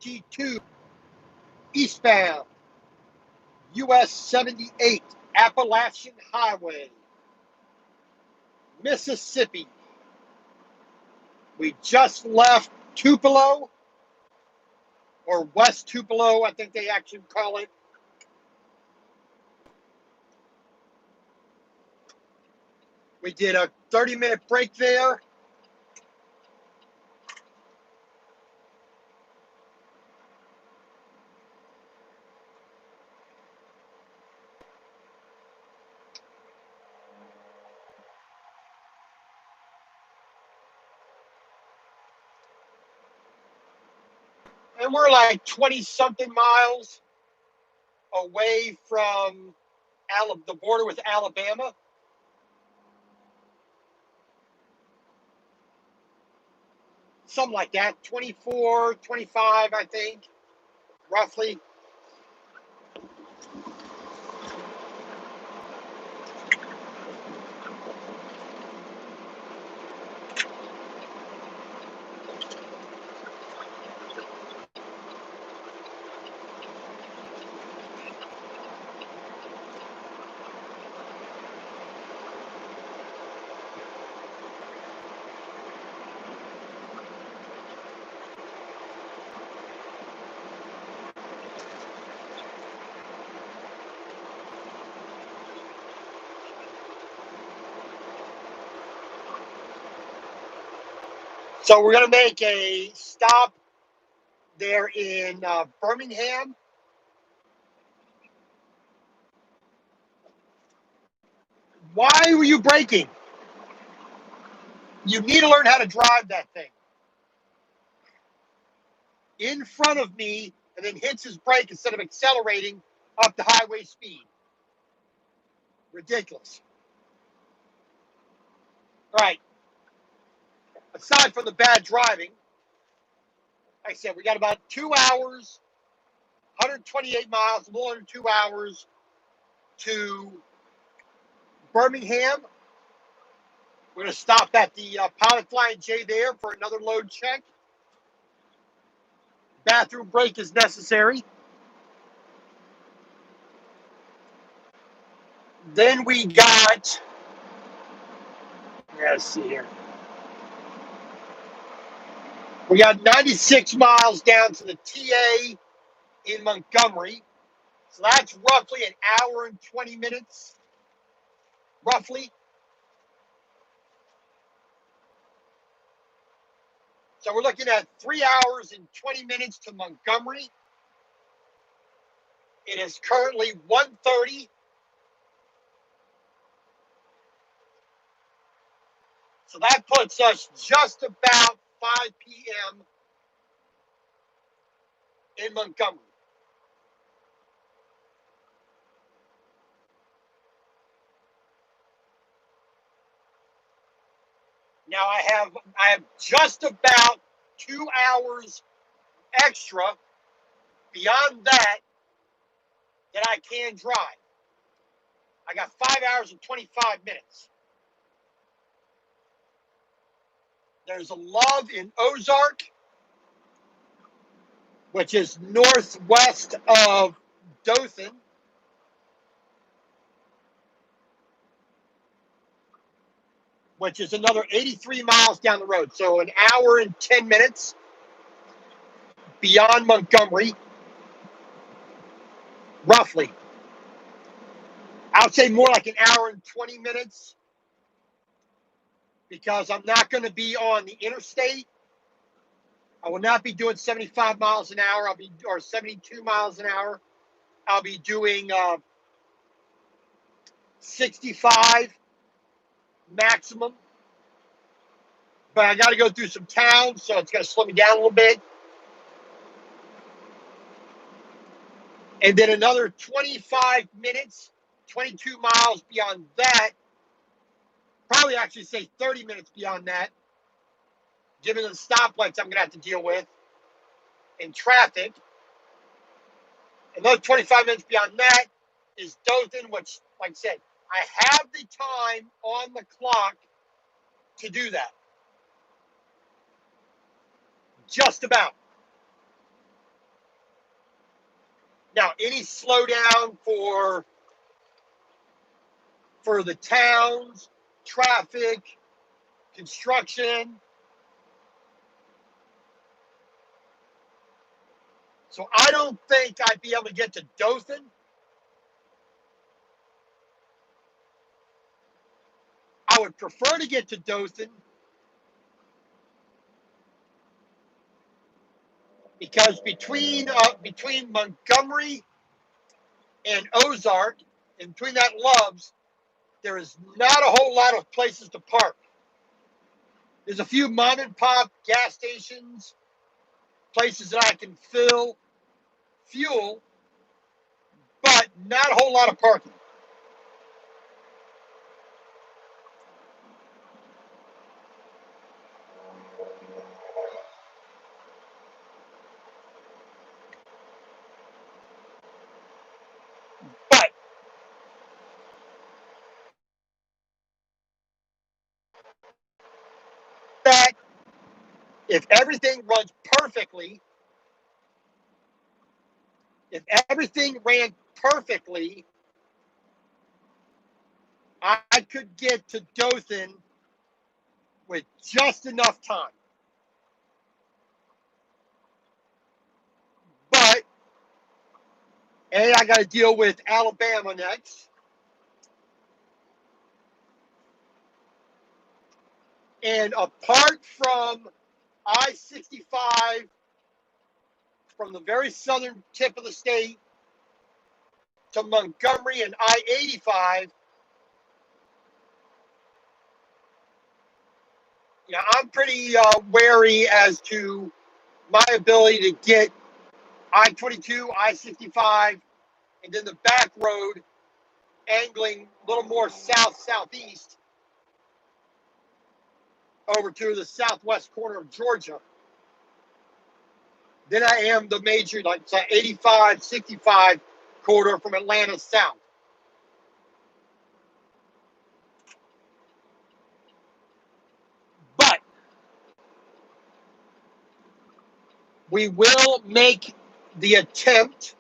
i22 eastbound US 78 Appalachian Highway, Mississippi. We just left Tupelo, or West Tupelo, I think they actually call it. We did a 30-minute break there. And we're like 20-something miles away from the border with Alabama. Something like that, 24, 25, I think, roughly. So we're going to make a stop there in Birmingham. Why were you braking? You need to learn how to drive that thing. In front of me, and then hits his brake instead of accelerating up to highway speed. Ridiculous. All right. Aside from the bad driving, like I said, we got about 2 hours, 128 miles, a little under 2 hours to Birmingham. We're going to stop at the Pilot Flying J there for another load check. Bathroom break is necessary. Then we got, let's see here. We got 96 miles down to the TA in Montgomery. So that's roughly an hour and 20 minutes, roughly. So we're looking at 3 hours and 20 minutes to Montgomery. It is currently 1:30. So that puts us just about 5 p.m. in Montgomery. Now I have just about 2 hours extra beyond that I can drive. I got 5 hours and 25 minutes. There's a Love in Ozark, which is northwest of Dothan. Which is another 83 miles down the road. So an hour and 10 minutes beyond Montgomery, roughly. I would say more like an hour and 20 minutes because I'm not going to be on the interstate. I will not be doing 75 miles an hour. Or 72 miles an hour. I'll be doing 65 maximum. But I got to go through some towns, so it's going to slow me down a little bit. And then another 25 minutes, 22 miles beyond that. Probably actually say 30 minutes beyond that, given the stoplights I'm going to have to deal with in traffic. Another 25 minutes beyond that is Dothan, which, like I said, I have the time on the clock to do that. Just about. any slowdown for the towns, traffic, construction. So I don't think I'd be able to get to Dothan. I would prefer to get to Dothan because between Montgomery and Ozark, and between that Loves, there is not a whole lot of places to park. There's a few mom and pop gas stations, places that I can fill fuel, but not a whole lot of parking. But that if everything runs perfectly, if everything ran perfectly, I could get to Dothan with just enough time. But I got to deal with Alabama next. And apart from I-65, from the very southern tip of the state to Montgomery and I-85, I'm pretty wary as to my ability to get I-22, I-65, and then the back road angling a little more south-southeast over to the southwest corner of Georgia than I am the major, like 85, 65 corridor from Atlanta south. But we will make the attempt.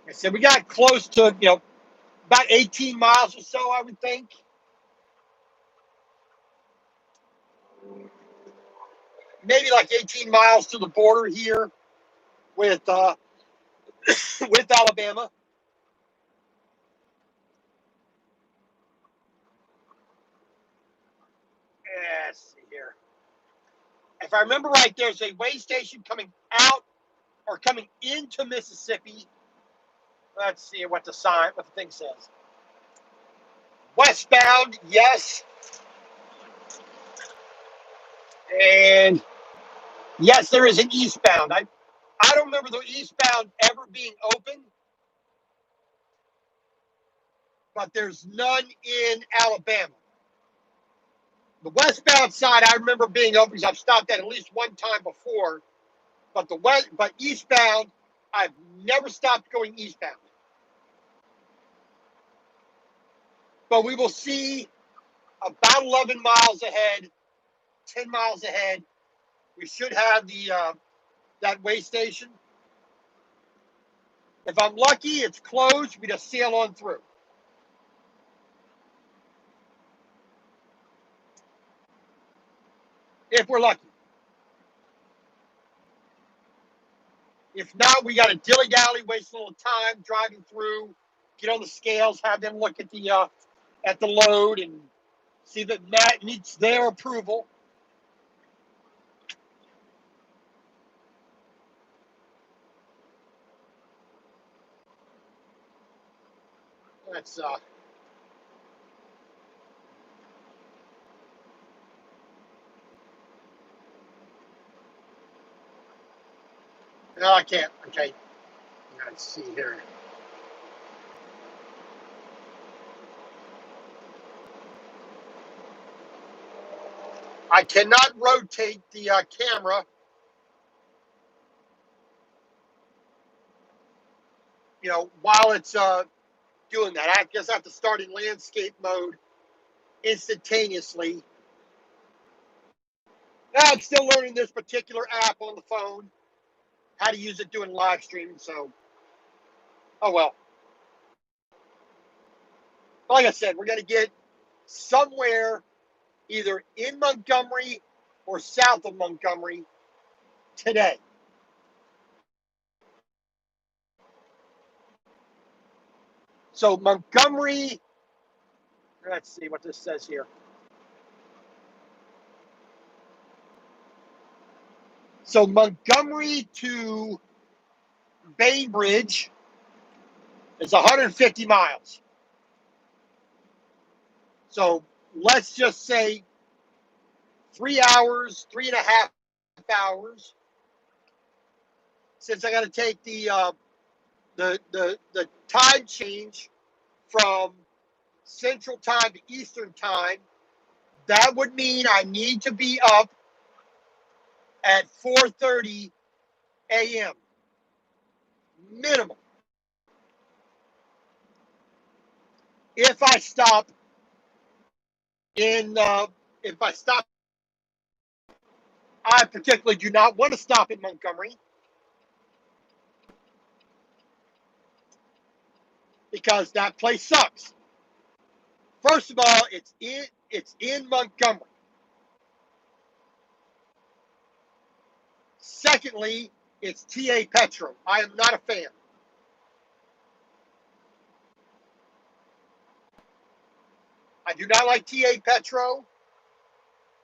I said we got close to, about 18 miles or so, I would think. Maybe like 18 miles to the border here with with Alabama. Let's see here. If I remember right, there's a way station coming out or coming into Mississippi. Let's see what the thing says. Westbound, yes. And yes, there is an eastbound. I don't remember the eastbound ever being open, but there's none in Alabama. The westbound side I remember being open because I've stopped at least one time before, but but eastbound, I've never stopped going eastbound. But we will see about 11 miles ahead, 10 miles ahead. We should have the that way station. If I'm lucky, it's closed. We just sail on through. If we're lucky. If not, we got to dilly-dally, waste a little time driving through, get on the scales, have them look at the load and see that that meets their approval. That's no, I can't. Okay, let's see here. I cannot rotate the camera, while it's doing that. I guess I have to start in landscape mode instantaneously. I'm still learning this particular app on the phone, how to use it doing live streaming. So, oh well. Like I said, we're going to get somewhere either in Montgomery or south of Montgomery today. So Montgomery, let's see what this says here. So Montgomery to Bainbridge is 150 miles. So let's just say 3 hours, 3.5 hours. Since I got to take the time change from Central Time to Eastern Time, that would mean I need to be up at 4:30 a.m. minimum. If I stop in, if I stop, I particularly do not want to stop in Montgomery because that place sucks. First of all, it's in Montgomery. Secondly, it's TA Petro. I am not a fan. I do not like TA Petro.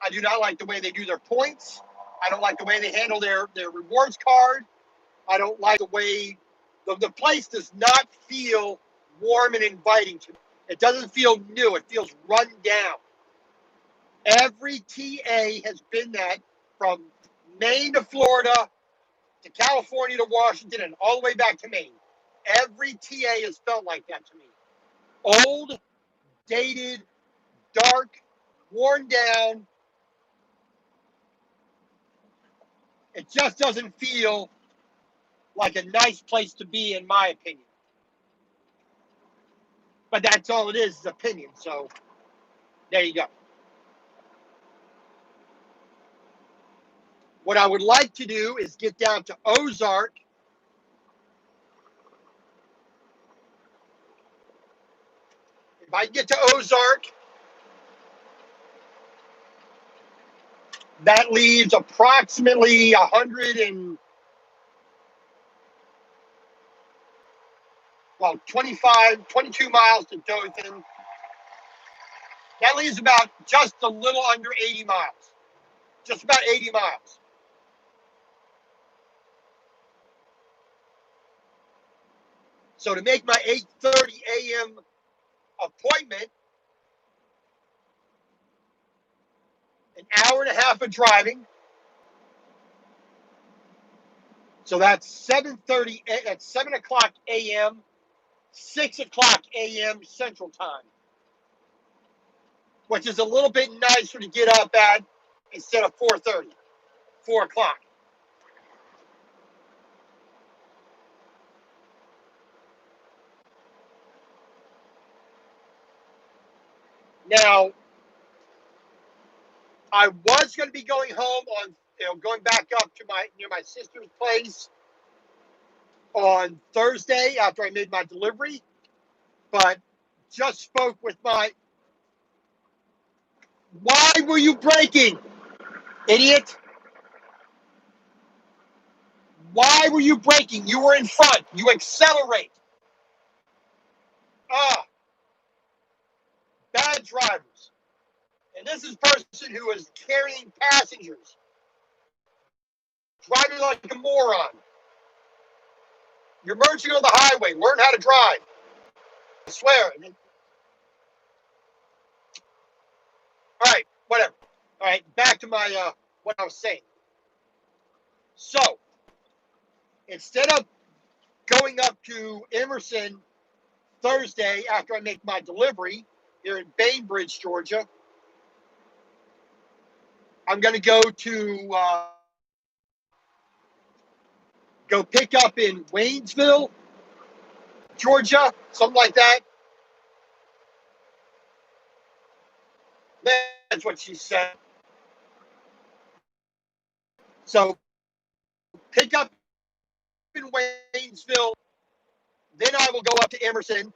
I do not like the way they do their points. I don't like the way they handle their rewards card. I don't like the way the place does not feel warm and inviting to me. It doesn't feel new. It feels run down. Every TA has been that from Maine to Florida to California to Washington and all the way back to Maine. Every TA has felt like that to me. Old, dated, dark, worn down. It just doesn't feel like a nice place to be, in my opinion. But that's all it is opinion. So there you go. What I would like to do is get down to Ozark. If I get to Ozark, that leaves approximately 25, 22 miles to Dothan. That leaves about just a little under 80 miles. Just about 80 miles. So to make my 8:30 a.m. appointment, an hour and a half of driving. So that's 7:30. That's 7 o'clock a.m. 6 o'clock a.m. Central Time, which is a little bit nicer to get up at instead of 4:30, 4 o'clock. Now, I was going to be going home on, going back up to near my sister's place on Thursday after I made my delivery, but just spoke with my. Why were you braking, idiot? Why were you braking? You were in front. You accelerate. Ah, bad drivers. And this is a person who is carrying passengers, driving like a moron. You're merging on the highway. Learn how to drive. I swear. All right, whatever. All right, back to my what I was saying. So instead of going up to Emerson Thursday after I make my delivery here in Bainbridge, Georgia, I'm going to go pick up in Waynesville, Georgia, something like that. That's what she said. So pick up in Waynesville, then I will go up to Emerson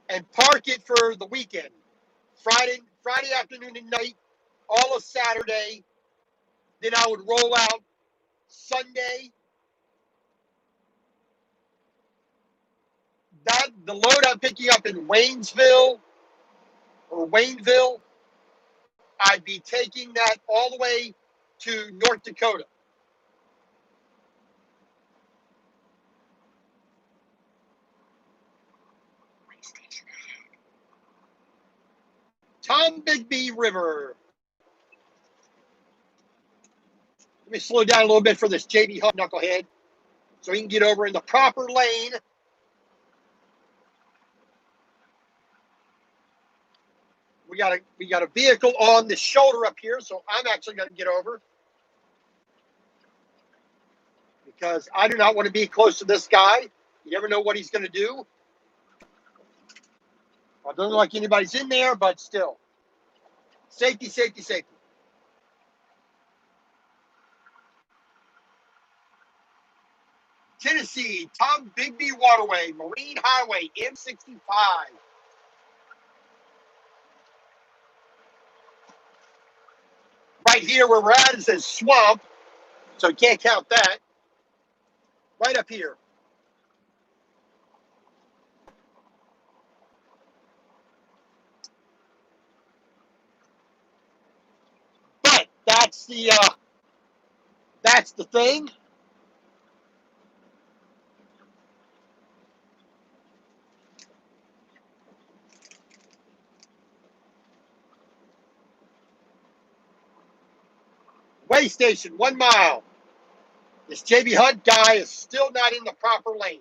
and park it for the weekend. Friday afternoon and night, all of Saturday. Then I would roll out Sunday. The load I'm picking up in Waynesville or Wayneville, I'd be taking that all the way to North Dakota. Tombigbee River. Let me slow down a little bit for this JB Hunt knucklehead so he can get over in the proper lane. We got a vehicle on the shoulder up here, so I'm actually going to get over because I do not want to be close to this guy. You never know what he's going to do. Well, it doesn't look like anybody's in there, but still. Safety, safety, safety. Tennessee, Tombigbee Waterway, Marine Highway, M65. Right here where we're at, it says swamp, so you can't count that. Right up here. But that's the thing. Way station, 1 mile. This JB Hunt guy is still not in the proper lane.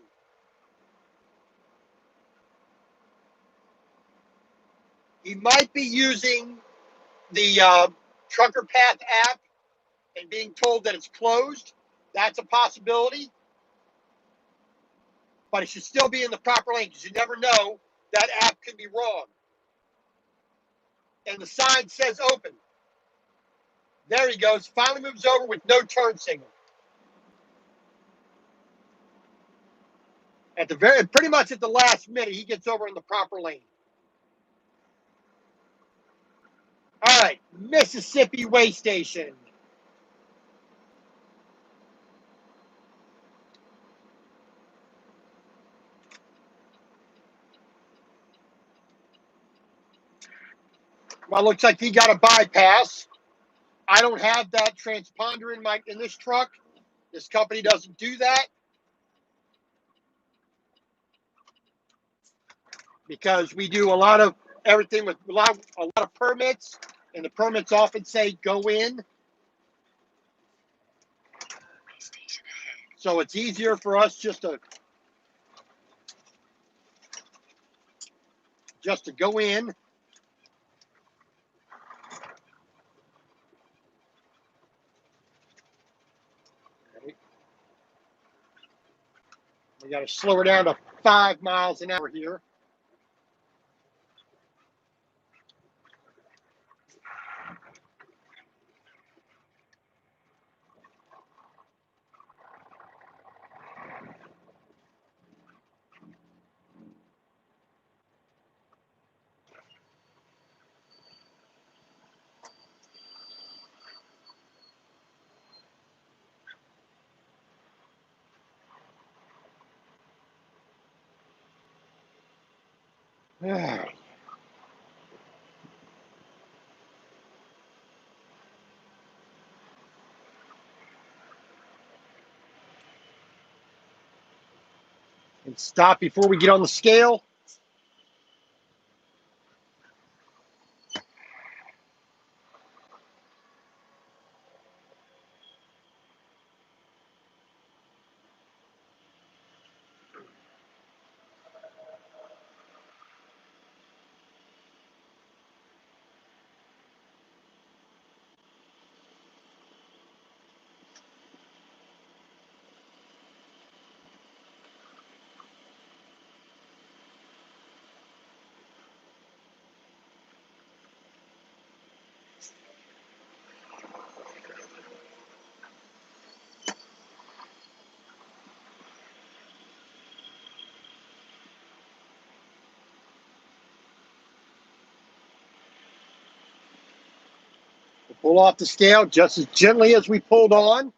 He might be using the Trucker Path app and being told that it's closed. That's a possibility. But it should still be in the proper lane because you never know. That app can be wrong. And the sign says open. There he goes. Finally moves over with no turn signal. Pretty much at the last minute, he gets over in the proper lane. All right, Mississippi Way Station. Well, looks like he got a bypass. I don't have that transponder in this truck. This company doesn't do that because we do a lot of everything with a lot of permits, and the permits often say go in. So it's easier for us just to go in. We got to slow her down to 5 miles an hour here. And stop before we get on the scale. Pull off the scale just as gently as we pulled on.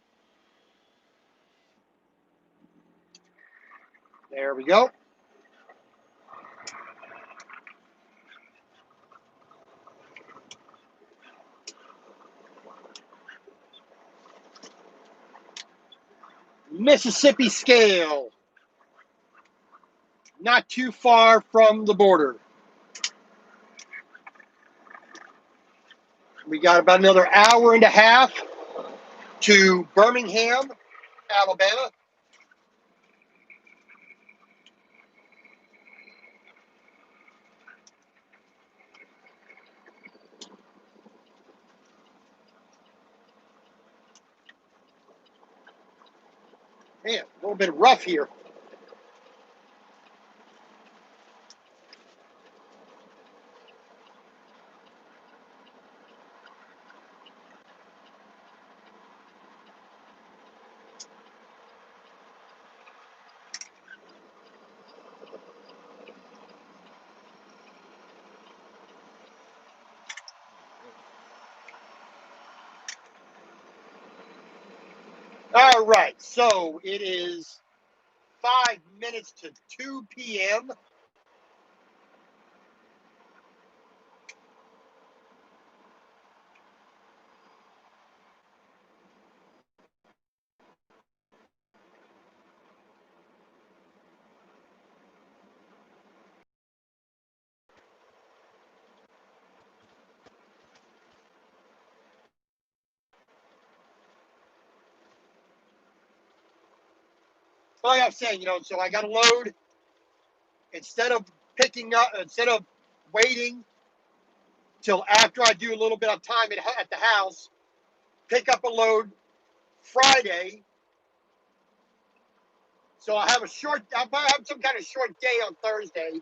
There we go. Mississippi scale. Not too far from the border. We got about another hour and a half to Birmingham, Alabama. Man, a little bit rough here. All right, so it is 5 minutes to 2 p.m. Like I'm saying, so I got to load instead of waiting till after I do a little bit of time at the house, pick up a load Friday. So I'll have some kind of short day on Thursday,